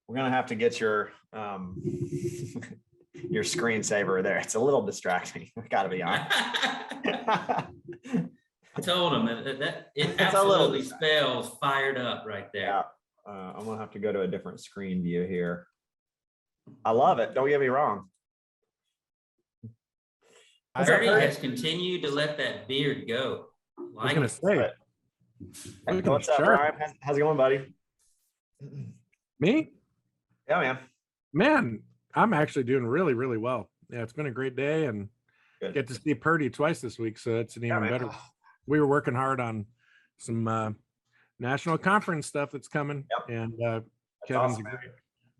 We're gonna have to get your your screensaver there. It's a little distracting. I gotta be honest. I told him that it It's a little absolutely spells fired up right there. Yeah. I'm gonna have to go to a different screen view here. I love it. Don't get me wrong. Purdy has continued to let that beard go. I was gonna say. Hey, what's up, Brian? How's it going, buddy? Me? Yeah, Man, I'm actually doing really, really well. Yeah, it's been a great day, and get to see Purdy twice this week, so it's an even better. We were working hard on some national conference stuff that's coming, and Kevin's awesome, a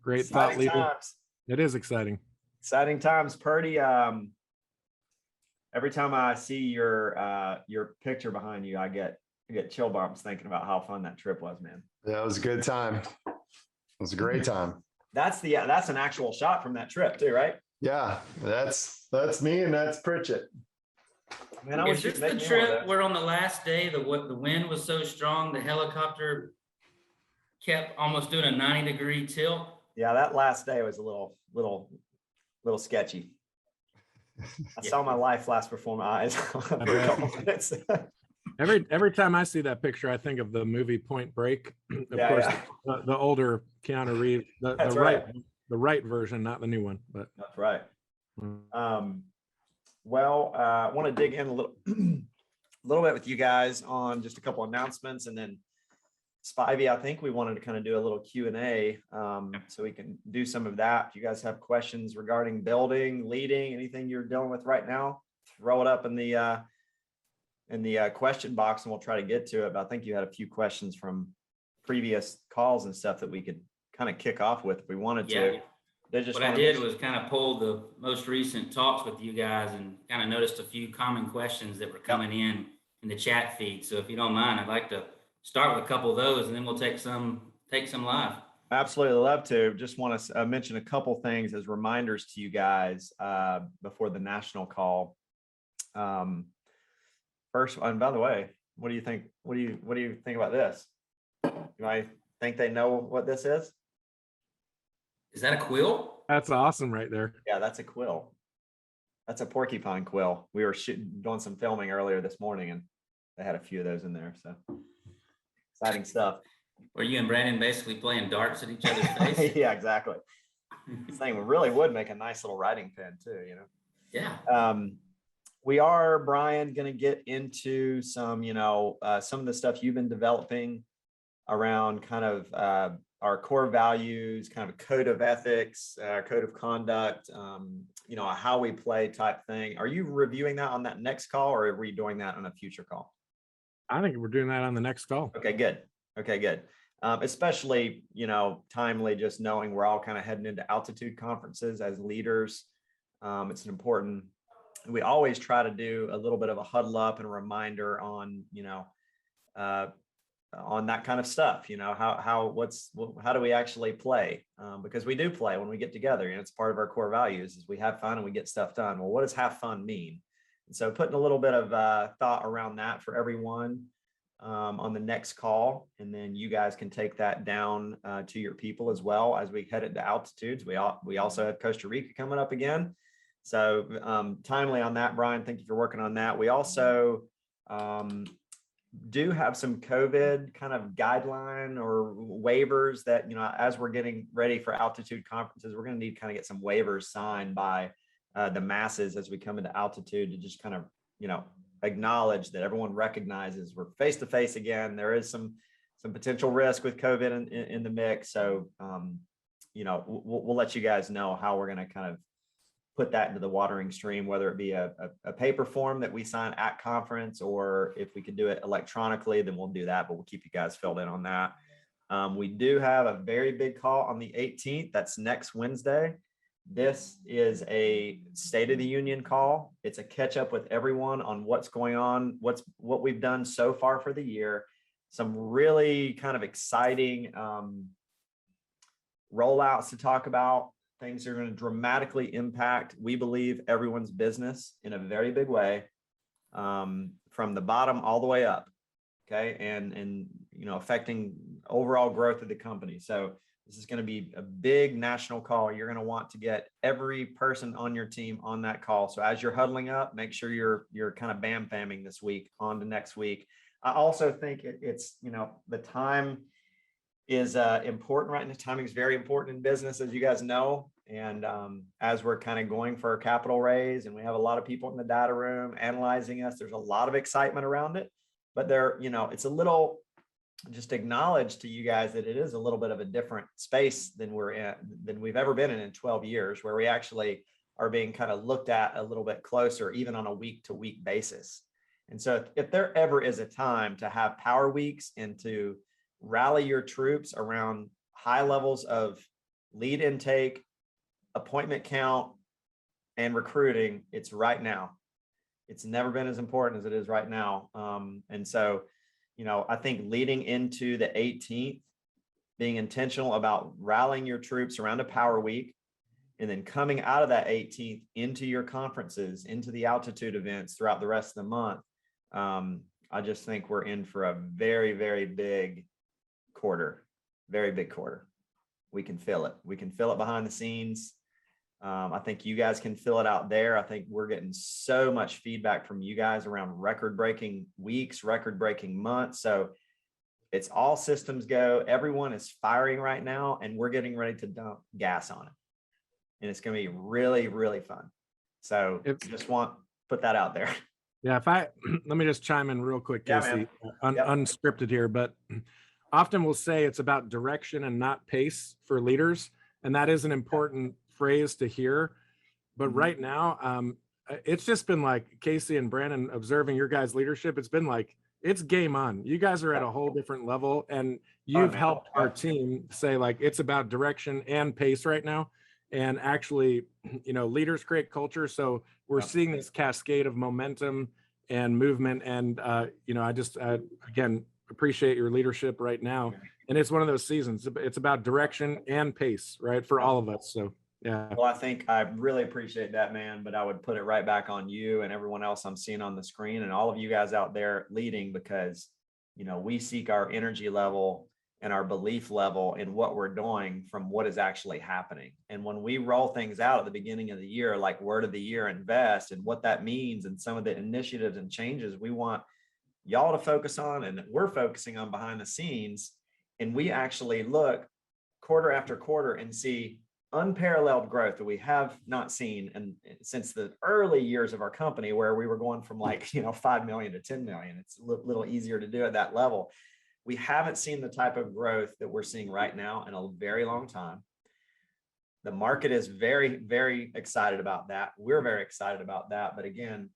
great thought leader. Times. It is exciting. Exciting times, Purdy. Every time I see your picture behind you, I get chill bumps thinking about how fun that trip was, man. Yeah, it was a good time. It was a great time. That's an actual shot from that trip too, right? Yeah, that's me and that's Pritchett. Man, is this the trip where on the last day the wind was so strong the helicopter kept almost doing a 90-degree tilt? Yeah, that last day was a little sketchy. I saw my life flash before my eyes for a couple minutes. Every time I see that picture, I think of the movie Point Break. Of course, the older Keanu Reeves, the right version, not the new one. But that's right. Well, I want to dig in a little bit with you guys on just a couple announcements, and then Spivey, I think we wanted to kind of do a little Q&A, so we can do some of that. If you guys have questions regarding building, leading, anything you're dealing with right now, throw it up in the question box, and we'll try to get to it. But I think you had a few questions from previous calls and stuff that we could kind of kick off with if we wanted to. What I did was kind of pull the most recent talks with you guys and kind of noticed a few common questions that were coming in the chat feed. So if you don't mind, I'd like to start with a couple of those, and then we'll take some live. Absolutely love to. Just want to mention a couple things as reminders to you guys before the national call. First, and by the way, what do you think? What do you think about this? Do I think they know what this is? Is that a quill? That's awesome right there. Yeah, that's a quill. That's a porcupine quill. We were doing some filming earlier this morning, and they had a few of those in there. So exciting stuff. Were you and Brandon basically playing darts at each other's face? Yeah, exactly. This thing really would make a nice little writing pen too, you know? Yeah. We are, Brian, going to get into some, some of the stuff you've been developing around kind of our core values, kind of a code of ethics, code of conduct, how we play type thing. Are you reviewing that on that next call, or are we doing that on a future call? I think we're doing that on the next call. Okay, good. Especially, timely, just knowing we're all kind of heading into altitude conferences as leaders. It's an important, we always try to do a little bit of a huddle up and a reminder on, on that kind of stuff, how do we actually play? Because we do play when we get together, and it's part of our core values is we have fun and we get stuff done. Well, what does have fun mean? And so putting a little bit of thought around that for everyone on the next call, and then you guys can take that down to your people as well as we head into altitudes. We also have Costa Rica coming up again. So timely on that, Brian, thank you for working on that. We also do have some COVID kind of guideline or waivers that, as we're getting ready for altitude conferences, we're going to need to kind of get some waivers signed by the masses as we come into altitude to just kind of, acknowledge that everyone recognizes we're face to face again. There is some potential risk with COVID in the mix. So, we'll let you guys know how we're going to kind of put that into the watering stream, whether it be a paper form that we sign at conference, or if we could do it electronically, then we'll do that, but we'll keep you guys filled in on that. We do have a very big call on the 18th. That's next Wednesday. This is a State of the Union call. It's a catch up with everyone on what's going on, what we've done so far for the year. Some really kind of exciting rollouts to talk about. Things that are going to dramatically impact, we believe, everyone's business in a very big way, from the bottom all the way up. Okay. And affecting overall growth of the company. So this is going to be a big national call. You're going to want to get every person on your team on that call. So as you're huddling up, make sure you're kind of bam famming this week on to next week. I also think it's, the time is important right now. Timing is very important in business, as you guys know. And as we're kind of going for a capital raise and we have a lot of people in the data room analyzing us, there's a lot of excitement around it, but it's a little, just acknowledge to you guys that it is a little bit of a different space than we've ever been in 12 years, where we actually are being kind of looked at a little bit closer, even on a week to week basis. And so if there ever is a time to have power weeks and to rally your troops around high levels of lead intake, appointment count, and recruiting, it's right now. It's never been as important as it is right now. And so, I think leading into the 18th, being intentional about rallying your troops around a power week, and then coming out of that 18th into your conferences, into the altitude events throughout the rest of the month. I just think we're in for a very, very big quarter, very big quarter. We can feel it. We can feel it behind the scenes. I think you guys can feel it out there. I think we're getting so much feedback from you guys around record-breaking weeks, record-breaking months. So it's all systems go. Everyone is firing right now, and we're getting ready to dump gas on it. And it's going to be really, really fun. So just put that out there. Yeah, let me just chime in real quick, Casey, unscripted here, but often we'll say it's about direction and not pace for leaders. And that is an important phrase to hear. But right now, it's just been like Casey and Brandon observing your guys' leadership. It's been like, it's game on. You guys are at a whole different level, and you've helped our team say like, it's about direction and pace right now. And actually, leaders create culture. So we're seeing this cascade of momentum and movement. And, I just, again, appreciate your leadership right now. And it's one of those seasons. It's about direction and pace, right? For all of us. So, yeah. Well, I think I really appreciate that, man, but I would put it right back on you and everyone else I'm seeing on the screen and all of you guys out there leading, because, we seek our energy level and our belief level in what we're doing from what is actually happening. And when we roll things out at the beginning of the year, like word of the year, invest, and what that means and some of the initiatives and changes we want y'all to focus on and that we're focusing on behind the scenes. And we actually look quarter after quarter and see unparalleled growth that we have not seen since the early years of our company, where we were going from 5 million to 10 million. It's a little easier to do at that level. We haven't seen the type of growth that we're seeing right now in a very long time. The market is very, very excited about that. We're very excited about that. But again,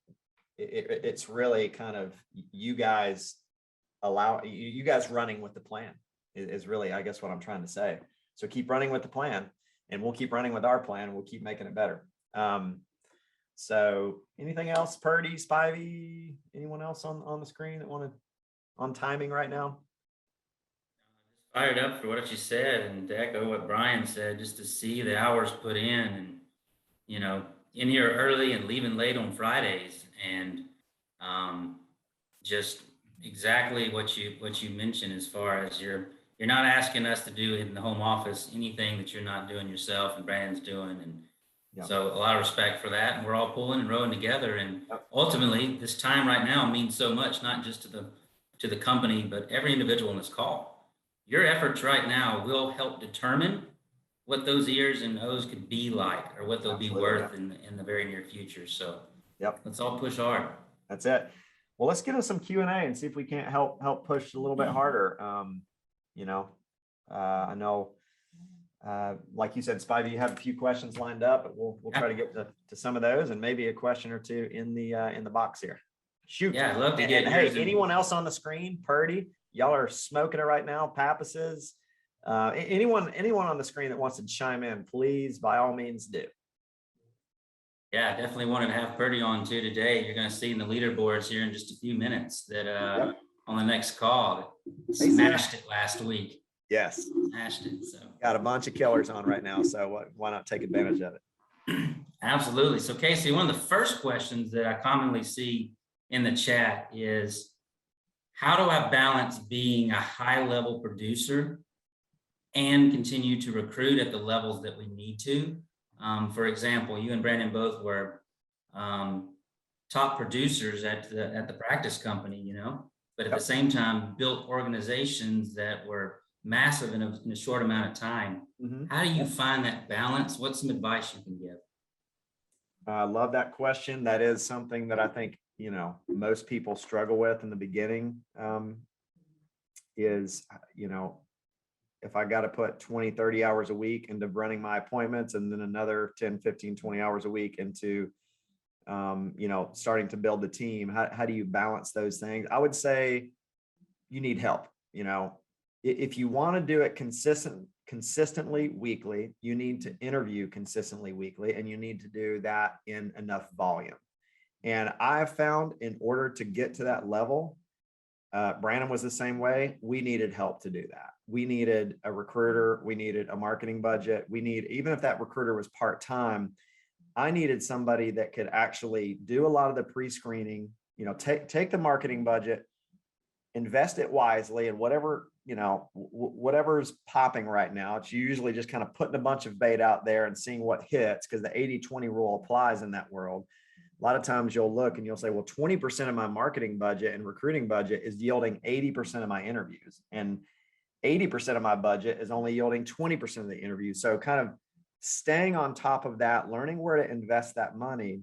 it's really kind of you guys running with the plan is really, I guess, what I'm trying to say. So keep running with the plan, and we'll keep running with our plan, and we'll keep making it better. So anything else, Purdy, Spivey, anyone else on the screen that wanted on timing right now? Fired up for what you said, and to echo what Brian said, just to see the hours put in, and in here early and leaving late on Fridays, and just exactly what you mentioned, as far as you're not asking us to do in the home office anything that you're not doing yourself and Brandon's doing, and so a lot of respect for that. And we're all pulling and rowing together, and ultimately this time right now means so much, not just to the company, but every individual in this call. Your efforts right now will help determine what those E's and O's could be like, or what they'll be worth in the very near future. So let's all push hard. That's it. Well, let's get us some Q&A and see if we can't help push a little bit harder. I know, like you said, Spivey, you have a few questions lined up, but we'll try to get to some of those, and maybe a question or two in the box here. Shoot. Yeah, I'd love to get. Hey, anyone else on the screen? Purdy, y'all are smoking it right now. Pappases, anyone on the screen that wants to chime in, please, by all means, do. Yeah, definitely wanted to have Purdy on too today. You're going to see in the leaderboards here in just a few minutes that on the next call, smashed it last week. Yes, smashed it. So got a bunch of killers on right now, so why not take advantage of it? Absolutely. So Casey, one of the first questions that I commonly see in the chat is, how do I balance being a high level producer and continue to recruit at the levels that we need to? For example, you and Brandon both were top producers at the practice company, you know, but at the same time built organizations that were massive in a short amount of time. How do you find that balance? What's some advice you can give? I love that question. That is something that I think, you know, most people struggle with in the beginning, is, you know, if I got to put 20, 30 hours a week into running my appointments and then another 10, 15, 20 hours a week into, you know, starting to build the team, how do you balance those things? I would say you need help. You know, if you want to do it consistently weekly, you need to interview consistently weekly, and you need to do that in enough volume. And I've found in order to get to that level, Brandon was the same way. We needed help to do that. We needed a recruiter. We needed a marketing budget. Even if that recruiter was part-time, I needed somebody that could actually do a lot of the pre-screening, you know, take the marketing budget, invest it wisely, and whatever, you know, whatever's popping right now, it's usually just kind of putting a bunch of bait out there and seeing what hits, because the 80-20 rule applies in that world. A lot of times you'll look and you'll say, well, 20% of my marketing budget and recruiting budget is yielding 80% of my interviews, and 80% of my budget is only yielding 20% of the interviews. So kind of staying on top of that, learning where to invest that money,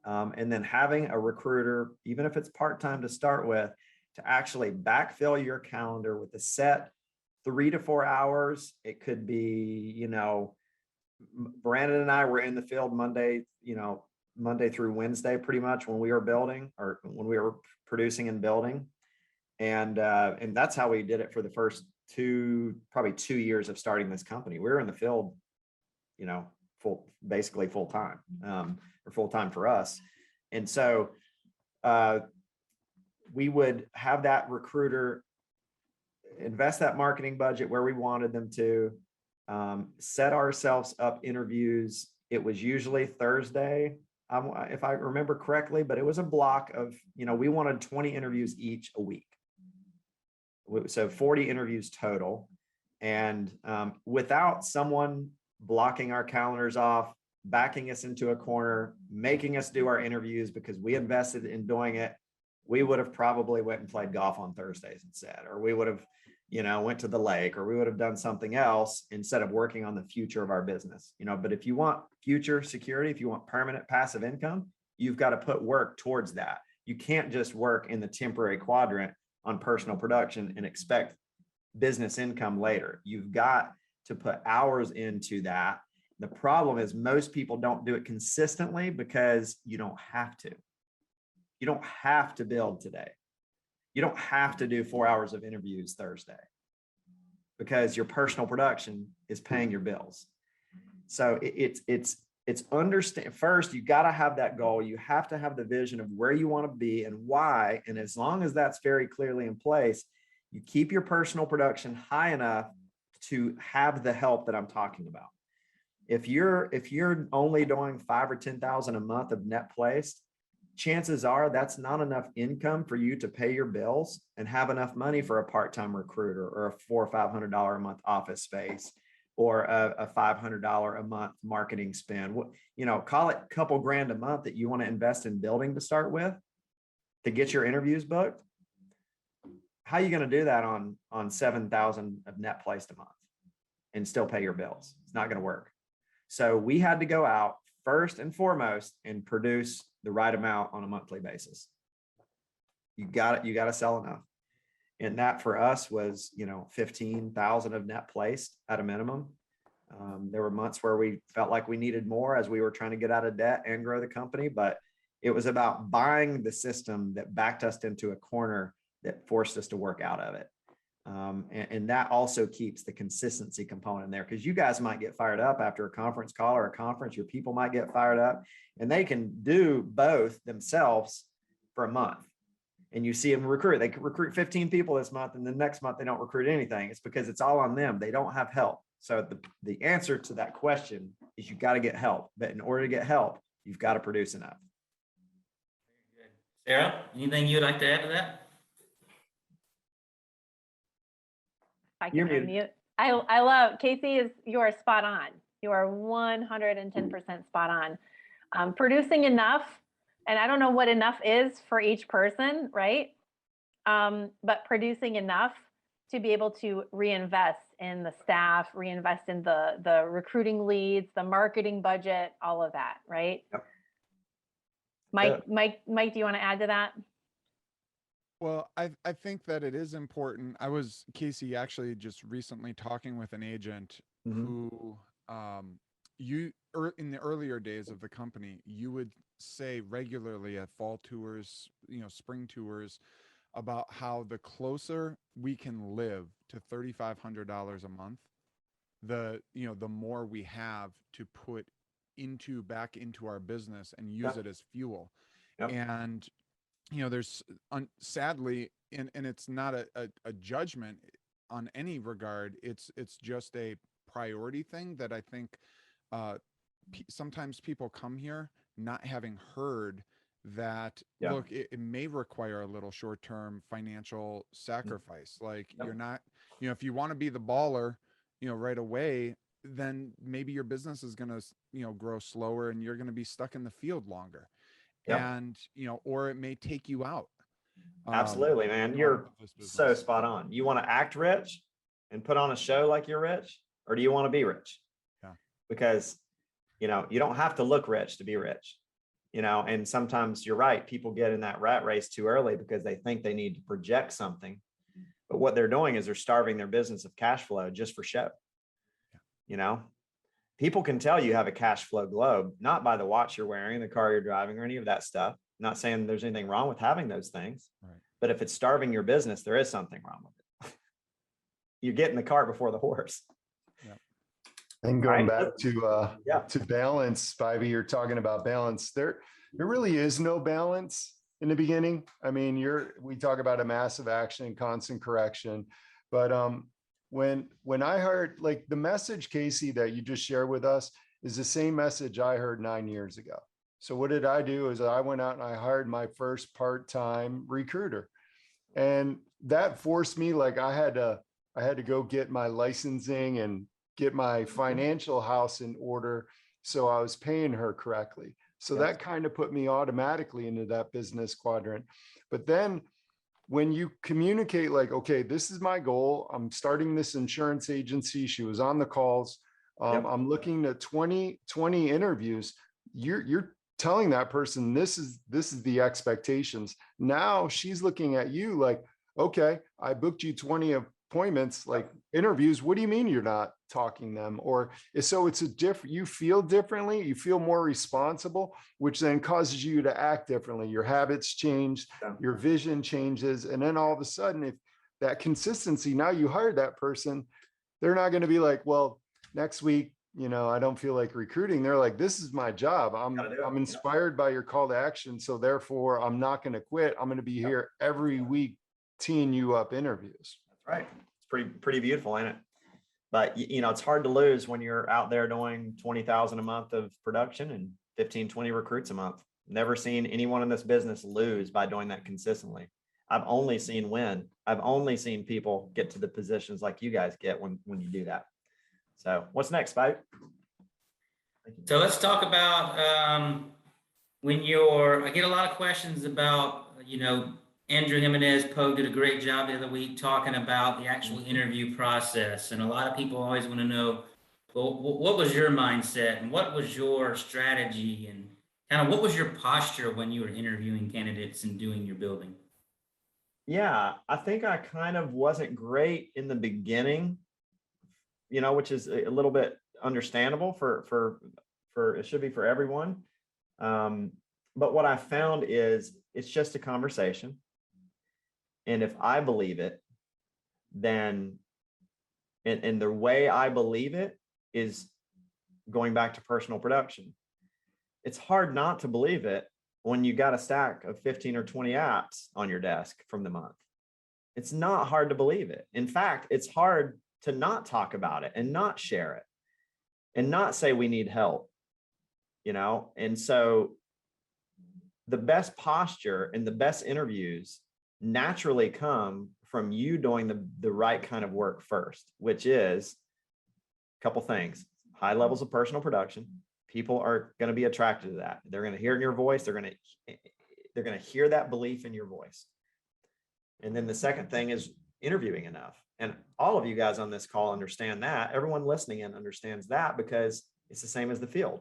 and then having a recruiter, even if it's part-time to start with, to actually backfill your calendar with a set 3 to 4 hours. It could be, you know, Brandon and I were in the field Monday through Wednesday, pretty much, when we were building or when we were producing and building. And that's how we did it for the first probably 2 years of starting this company. We were in the field, you know, basically full time, or full time for us. And so, we would have that recruiter invest that marketing budget where we wanted them to, set ourselves up interviews. It was usually Thursday, if I remember correctly, but it was a block of, you know, we wanted 20 interviews each a week. So 40 interviews total. And without someone blocking our calendars off, backing us into a corner, making us do our interviews because we invested in doing it, we would have probably went and played golf on Thursdays instead, or we would have, you know, went to the lake, or we would have done something else instead of working on the future of our business, you know. But if you want future security, if you want permanent passive income, you've got to put work towards that. You can't just work in the temporary quadrant on personal production and expect business income later. You've got to put hours into that. The problem is most people don't do it consistently because you don't have to. You don't have to build today. You don't have to do 4 hours of interviews Thursday because your personal production is paying your bills. So it's understand. First, you got to have that goal. You have to have the vision of where you want to be and why. And as long as that's very clearly in place, you keep your personal production high enough to have the help that I'm talking about. If you're only doing 5,000 or 10,000 a month of net placed, chances are that's not enough income for you to pay your bills and have enough money for a part-time recruiter or a $400 or $500 a month office space or a $500 a month marketing spend. You know, call it a couple grand a month that you want to invest in building to start with to get your interviews booked. How are you going to do that on 7,000 of net placed a month and still pay your bills? It's not going to work. So we had to go out first and foremost and produce the right amount on a monthly basis. You got to sell enough. And that for us was, you know, 15,000 of net placed at a minimum. There were months where we felt like we needed more as we were trying to get out of debt and grow the company, but it was about buying the system that backed us into a corner that forced us to work out of it. And that also keeps the consistency component in there, because you guys might get fired up after a conference call or a conference. Your people might get fired up, and they can do both themselves for a month. And you see them recruit. They could recruit 15 people this month, and the next month they don't recruit anything. It's because it's all on them. They don't have help. So the answer to that question is you got to get help. But in order to get help, you've got to produce enough. Sarah, anything you'd like to add to that? I can unmute. I love, Casey, you are spot on. You are 110% spot on. Producing enough, and I don't know what enough is for each person, right? But producing enough to be able to reinvest in the staff, reinvest in the recruiting leads, the marketing budget, all of that, right? Yep. Mike, do you want to add to that? Well, I think that it is important. I was, Casey, actually just recently talking with an agent who, in the earlier days of the company, you would say regularly at fall tours, spring tours, about how the closer we can live to $3,500 a month, the more we have to put back into our business and use it as fuel. And there's sadly, and it's not a judgment on any regard. It's just a priority thing that I think sometimes people come here not having heard that, look, it may require a little short-term financial sacrifice. Like you're not, if you want to be the baller, right away, then maybe your business is going to, grow slower and you're going to be stuck in the field longer. And, or it may take you out. Absolutely, man. You're so spot on. You want to act rich and put on a show like you're rich, or do you want to be rich? Yeah. Because, you don't have to look rich to be rich, and sometimes you're right. People get in that rat race too early because they think they need to project something. But what they're doing is they're starving their business of cash flow just for show. People can tell you have a cash flow globe, not by the watch you're wearing, the car you're driving, or any of that stuff. I'm not saying there's anything wrong with having those things, but if it's starving your business, there is something wrong with it. You're getting the cart before the horse. And going back to balance, Spivey, you're talking about balance. There really is no balance in the beginning. I mean, we talk about a massive action and constant correction, but when I heard, like, the message, Casey, that you just shared with us is the same message I heard 9 years ago. So what did I do is I went out and I hired my first part-time recruiter, and that forced me, like, I had to go get my licensing and get my financial house in order, so I was paying her correctly. So that kind of put me automatically into that business quadrant. But then when you communicate, like, okay, this is my goal, I'm starting this insurance agency, she was on the calls, I'm looking at 20 interviews, you're telling that person this is the expectations. Now she's looking at you like, okay, I booked you 20 appointments, like interviews, what do you mean you're not talking them? Or so it's you feel differently, you feel more responsible, which then causes you to act differently. Your habits change, your vision changes, and then all of a sudden, if that consistency, now you hired that person, they're not going to be like, well, next week, I don't feel like recruiting. They're like, this is my job. I'm inspired by your call to action, so therefore I'm not going to quit. I'm going to be here every week teeing you up interviews. That's right. It's pretty beautiful, ain't it? But it's hard to lose when you're out there doing 20,000 a month of production and 15, 20 recruits a month. Never seen anyone in this business lose by doing that consistently. I've only seen win. I've only seen people get to the positions like you guys get when you do that. So what's next, Spike? So let's talk about I get a lot of questions about, Andrew Jimenez Poe did a great job the other week talking about the actual interview process. And a lot of people always want to know, well, what was your mindset and what was your strategy and kind of what was your posture when you were interviewing candidates and doing your building? Yeah, I think I kind of wasn't great in the beginning, which is a little bit understandable for it should be for everyone. But what I found is it's just a conversation. And if I believe it, then, and the way I believe it is going back to personal production. It's hard not to believe it when you got a stack of 15 or 20 apps on your desk from the month. It's not hard to believe it. In fact, it's hard to not talk about it and not share it and not say we need help, And so the best posture and the best interviews naturally come from you doing the right kind of work first, which is a couple things: high levels of personal production. People are going to be attracted to that. They're going to hear it in your voice. They're going to hear that belief in your voice. And then the second thing is interviewing enough. And all of you guys on this call understand that. Everyone listening in understands that, because it's the same as the field.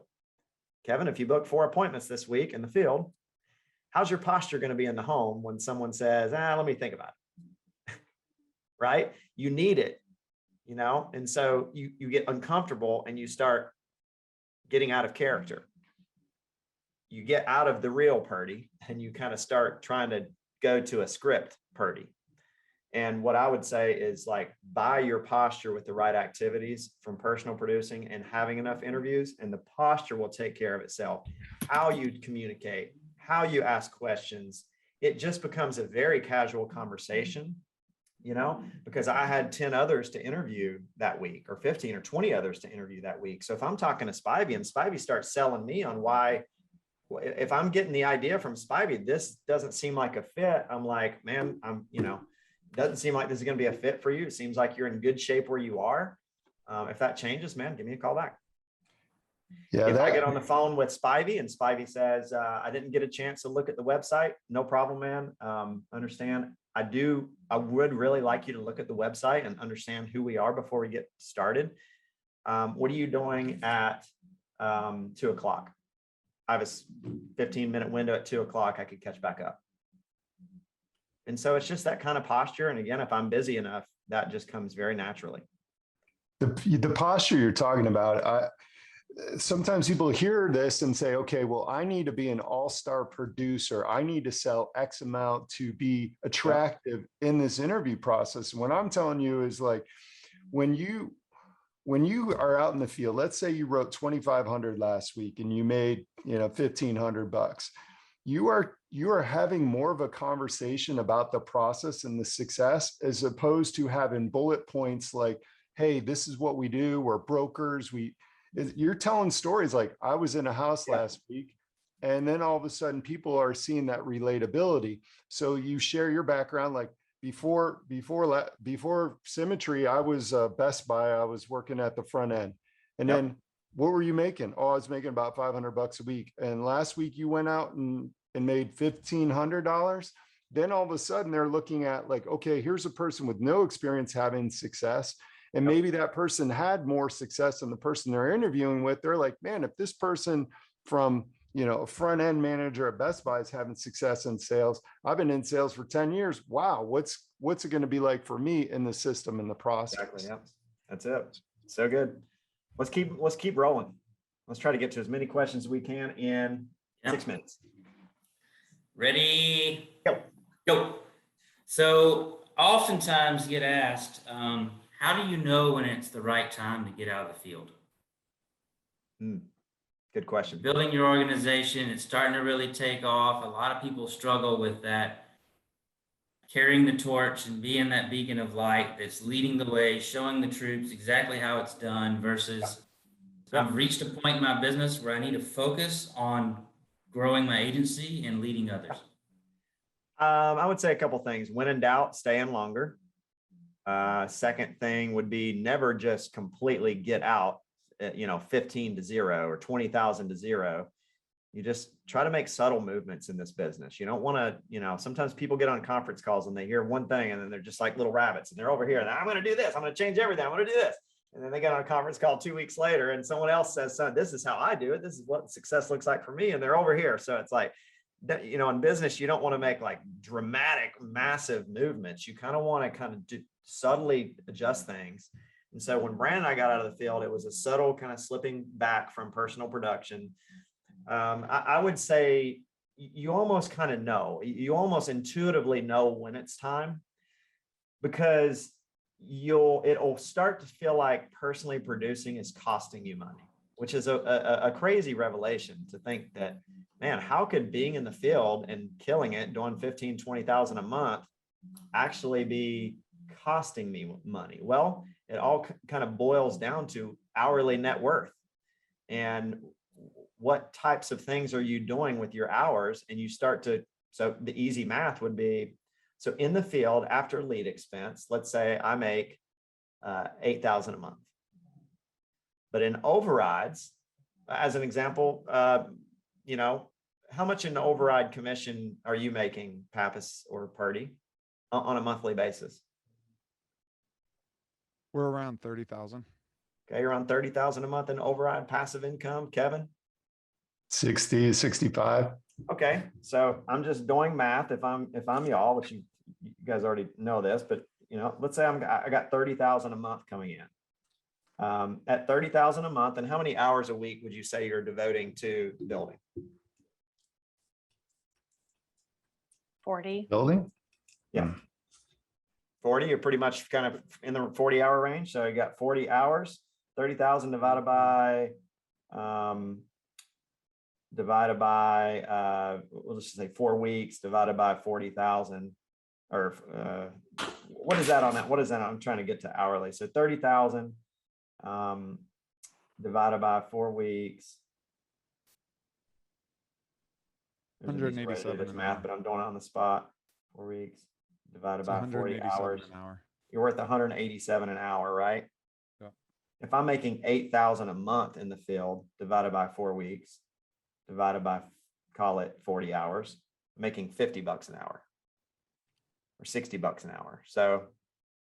Kevin, if you book 4 appointments this week in the field, how's your posture going to be in the home when someone says, let me think about it? Right? You need it, and so you get uncomfortable and you start getting out of character. You get out of the real Purdy and you kind of start trying to go to a script Purdy. And what I would say is, like, buy your posture with the right activities from personal producing and having enough interviews, and the posture will take care of itself. How you communicate, how you ask questions, it just becomes a very casual conversation, because I had 10 others to interview that week, or 15 or 20 others to interview that week. So if I'm talking to Spivey and Spivey starts selling me on why, if I'm getting the idea from Spivey, this doesn't seem like a fit, I'm like, man, doesn't seem like this is going to be a fit for you. It seems like you're in good shape where you are. If that changes, man, give me a call back. Yeah, if I get on the phone with Spivey and Spivey says, I didn't get a chance to look at the website, no problem, man. Understand. I would really like you to look at the website and understand who we are before we get started. What are you doing at 2 o'clock? I have a 15-minute window at 2 o'clock. I could catch back up. And so it's just that kind of posture. And again, if I'm busy enough, that just comes very naturally. The posture you're talking about, sometimes people hear this and say, okay, well, I need to be an all-star producer. I need to sell X amount to be attractive in this interview process. And what I'm telling you is, like, when you are out in the field, let's say you wrote 2,500 last week and you made, $1,500. You are having more of a conversation about the process and the success, as opposed to having bullet points like, hey, this is what we do. We're brokers. You're telling stories like, I was in a house last week, and then all of a sudden people are seeing that relatability. So you share your background. Like, before Symmetry, I was Best Buy. I was working at the front end. And then what were you making? Oh, I was making about $500 a week. And last week you went out and made $1,500. Then all of a sudden they're looking at, like, okay, here's a person with no experience having success. And maybe that person had more success than the person they're interviewing with. They're like, man, if this person from, a front end manager at Best Buy is having success in sales, I've been in sales for 10 years. Wow. What's it going to be like for me in the system and the process? Exactly. Yeah. That's it. So good. Let's keep rolling. Let's try to get to as many questions as we can in 6 minutes. Ready? Go. So oftentimes get asked, how do you know when it's the right time to get out of the field? Good question. Building your organization, it's starting to really take off. A lot of people struggle with that, carrying the torch and being that beacon of light that's leading the way, showing the troops exactly how it's done, versus I've reached a point in my business where I need to focus on growing my agency and leading others. I would say a couple things. When in doubt, stay in longer. Second thing would be never just completely get out at, 15 to 0 or 20,000 to 0. You just try to make subtle movements in this business. You don't want to, sometimes people get on conference calls and they hear one thing and then they're just like little rabbits and they're over here and I'm going to do this. I'm going to change everything. I'm going to do this. And then they get on a conference call 2 weeks later and someone else says, son, this is how I do it. This is what success looks like for me. And they're over here. So it's like, in business, you don't want to make like dramatic, massive movements. You kind of want to subtly adjust things. And so when Brandon and I got out of the field, it was a subtle kind of slipping back from personal production. I would say you almost kind of know, you almost intuitively know when it's time, because it'll start to feel like personally producing is costing you money, which is a crazy revelation to think that, man, how could being in the field and killing it, doing 15, 20,000 a month actually be costing me money? Well, it all kind of boils down to hourly net worth and what types of things are you doing with your hours. And you start to, so the easy math would be, So in the field, after lead expense, let's say I make $8,000 a month. But in overrides, as an example, you know, how much in override commission are you making, Pappas or Purdy, on a monthly basis? We're around 30,000. Okay, you're on 30,000 a month in override passive income, Kevin? 60 to 65. Okay, so I'm just doing math. If I'm y'all, which you guys already know this, but you know, let's say I got 30,000 a month coming in. At 30,000 a month, and how many hours a week would you say you're devoting to building? 40. Building? Yeah. 40, you're pretty much kind of in the 40-hour range. So you got 40 hours, 30,000 divided by, we'll just say 4 weeks divided by 40,000, or what is that on that? What is that? I'm trying to get to hourly. So 30,000 divided by 4 weeks. 187 this math, but I'm doing it on the spot. 4 weeks divided by 40 hours. An hour. You're worth 187 an hour, right? Yeah. If I'm making 8,000 a month in the field divided by 4 weeks, divided by, call it 40 hours, I'm making $50 an hour or $60 an hour. So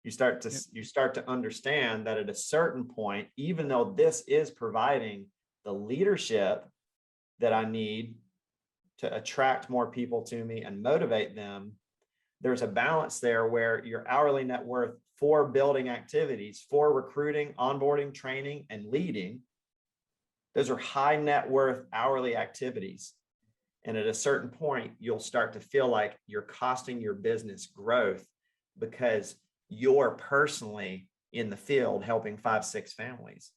you start to understand that at a certain point, even though this is providing the leadership that I need to attract more people to me and motivate them, there's a balance there where your hourly net worth for building activities, for recruiting, onboarding, training, and leading, those are high net worth hourly activities. And at a certain point, you'll start to feel like you're costing your business growth because you're personally in the field helping 5-6 families.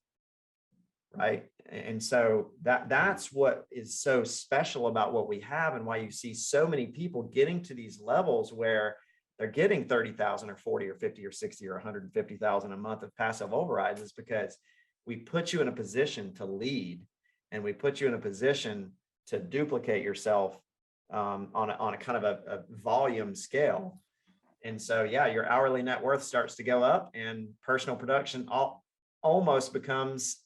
Right. And so that's what is so special about what we have, and why you see so many people getting to these levels where they're getting 30,000 or 40 or 50 or 60 or 150,000 a month of passive overrides, is because we put you in a position to lead, and we put you in a position to duplicate yourself on a kind of a volume scale. And so, yeah, your hourly net worth starts to go up, and personal production almost becomes,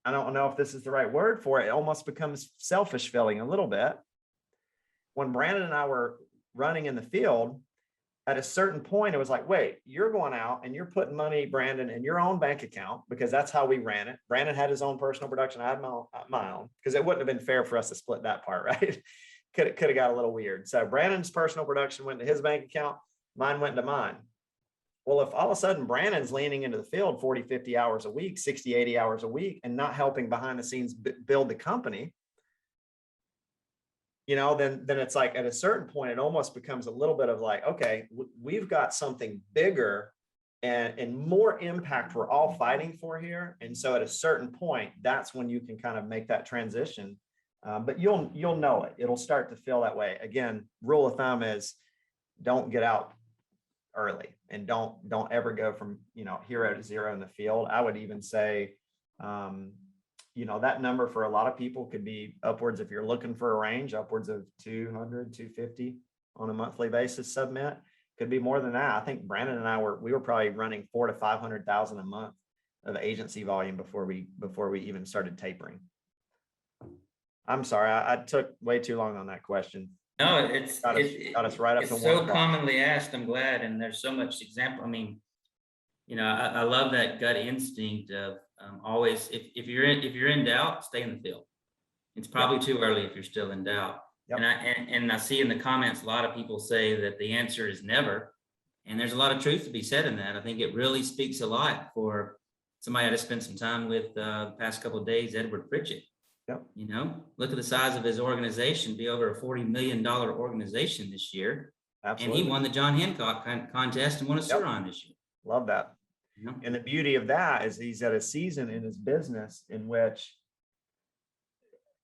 I don't know if this is the right word for it, it almost becomes selfish feeling a little bit. When Brandon and I were running in the field, at a certain point, it was like, wait, you're going out and you're putting money, Brandon, in your own bank account, because that's how we ran it. Brandon had his own personal production. I had my own, because it wouldn't have been fair for us to split that part, right? Could have got a little weird. So Brandon's personal production went to his bank account. Mine went to mine. Well, if all of a sudden Brandon's leaning into the field 40, 50 hours a week, 60, 80 hours a week, and not helping behind the scenes build the company, you know, then it's like at a certain point, it almost becomes a little bit of like, okay, we've got something bigger and more impact we're all fighting for here. And so at a certain point, that's when you can kind of make that transition. But you'll know it. It'll start to feel that way. Again, rule of thumb is don't get out early, and don't ever go from, you know, 0 to 0 in the field. I would even say, you know, that number for a lot of people could be upwards, if you're looking for a range, upwards of 200, 250 on a monthly basis submit. Could be more than that. I think Brandon and I were probably running 400,000 to 500,000 a month of agency volume before we even started tapering. I'm sorry, I took way too long on that question. No, it's got us right up to so 1 commonly asked. I'm glad, and there's so much example. I mean, you know, I love that gut instinct of always, if you're in doubt, stay in the field. It's probably too early if you're still in doubt. Yep. And I see in the comments a lot of people say that the answer is never, and there's a lot of truth to be said in that. I think it really speaks a lot for somebody I just spent some time with the past couple of days, Edward Pritchett. Yep. You know, look at the size of his organization, be over a $40 million organization this year. Absolutely. And he won the John Hancock contest and won a Suron this year. Love that. Yep. And the beauty of that is he's at a season in his business in which,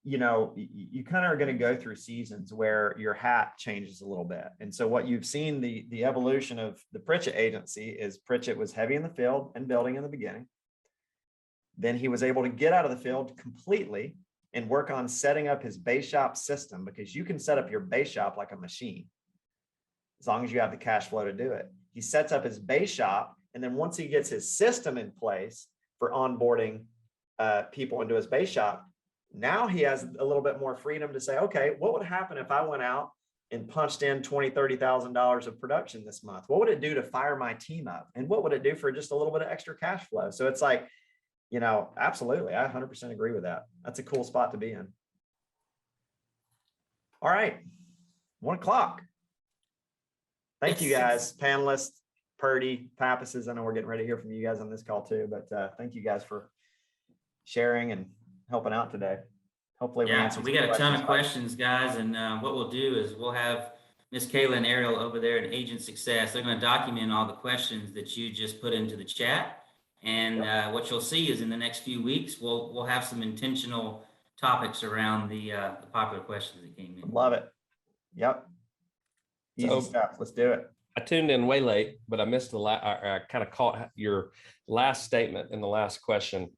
you know, you kind of are going to go through seasons where your hat changes a little bit. And so what you've seen, the evolution of the Pritchett agency is Pritchett was heavy in the field and building in the beginning. Then he was able to get out of the field completely and work on setting up his base shop system, because you can set up your base shop like a machine. as long as you have the cash flow to do it. He sets up his base shop. And then once he gets his system in place for onboarding people into his base shop, now he has a little bit more freedom to say, okay, what would happen if I went out and punched in $20,000, $30,000 of production this month? What would it do to fire my team up? And what would it do for just a little bit of extra cash flow? So it's like, absolutely. I 100% agree with that. That's a cool spot to be in. All right. 1 o'clock. Thank you guys, panelists, Purdy, Pappas. I know we're getting ready to hear from you guys on this call too, but thank you guys for sharing and helping out today. Hopefully we got a ton of questions, guys. And what we'll do is we'll have Miss Kayla and Ariel over there in Agent Success. They're going to document all the questions that you just put into the chat. And what you'll see is in the next few weeks, we'll have some intentional topics around the popular questions that came in. Love it. Yep. Easy stuff. Let's do it. I tuned in way late, but I missed I kind of caught your last statement in the last question,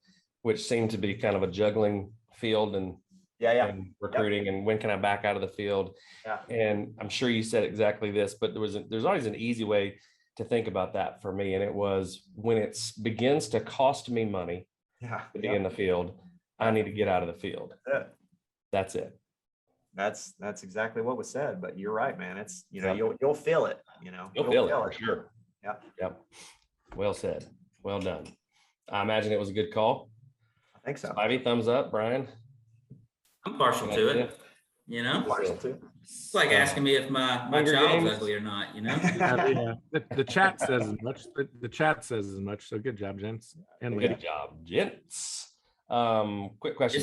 which seemed to be kind of a juggling field and and recruiting and when can I back out of the field? Yeah. And I'm sure you said exactly this, but there's always an easy way to think about that for me. And it was when it begins to cost me money to be in the field, I need to get out of the field. That's it. That's exactly what was said, but you're right, man. It's, you'll feel it, You'll feel it for sure. Yep. Well said. Well done. I imagine it was a good call. I think so. Spivey, thumbs up. Brian? I'm partial to it. Partial to it. It's like asking me if my child's ugly or not, The chat says as much. The chat says as much. So good job, gents. And good job, gents. Quick question.